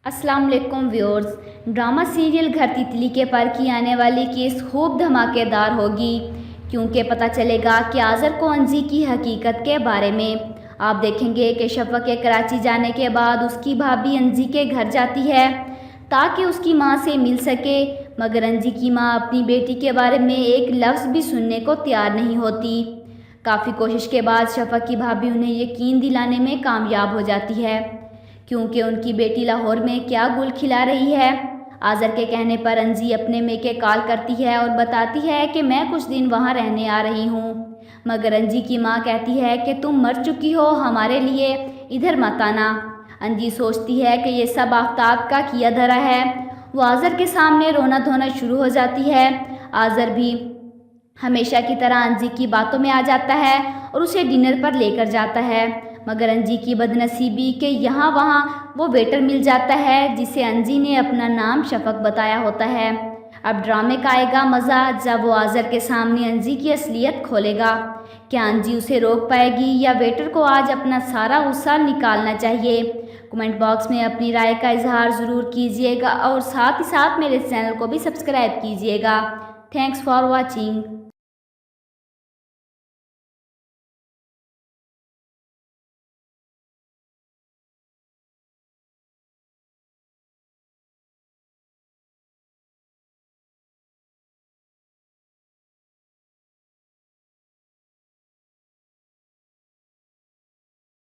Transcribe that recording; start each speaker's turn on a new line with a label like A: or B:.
A: अस्सलाम वालेकुम viewers. Drama serial घर तितली के पर की आने वाली केस खूब धमाकेदार होगी, क्योंकि पता चलेगा कि आज़र को अंजी की हकीकत के बारे में। आप देखेंगे कि शफ़क़ के कराची जाने के बाद उसकी भाभी अंजी के घर जाती है ताकि उसकी मां से मिल सके, मगर अंजी की मां अपनी बेटी के बारे में एक लफ्ज़ भी सुनने को तैयार नहीं होती। काफ़ी कोशिश के बाद शफ़क़ की भाभी उन्हें यकीन दिलाने में कामयाब हो जाती है, क्योंकि उनकी बेटी लाहौर में क्या गुल खिला रही है। आज़र के कहने पर अंजी अपने मेके कॉल करती है और बताती है कि मैं कुछ दिन वहाँ रहने आ रही हूँ, मगर अंजी की माँ कहती है कि तुम मर चुकी हो, हमारे लिए इधर मत आना। अंजी सोचती है कि ये सब आफ्ताब का किया धरा है। वो आज़र के सामने रोना धोना शुरू हो जाती है। आज़र भी हमेशा की तरह अंजी की बातों में आ जाता है और उसे डिनर पर लेकर जाता है, मगर अंजी की बदनसीबी के यहाँ वहाँ वो वेटर मिल जाता है जिसे अंजी ने अपना नाम शफ़क़ बताया होता है। अब ड्रामे का आएगा मज़ा जब वो आज़र के सामने अंजी की असलियत खोलेगा। क्या अंजी उसे रोक पाएगी या वेटर को आज अपना सारा गुस्सा निकालना चाहिए? कमेंट बॉक्स में अपनी राय का इजहार ज़रूर कीजिएगा और साथ ही साथ मेरे चैनल को भी सब्सक्राइब कीजिएगा। Thanks for watching.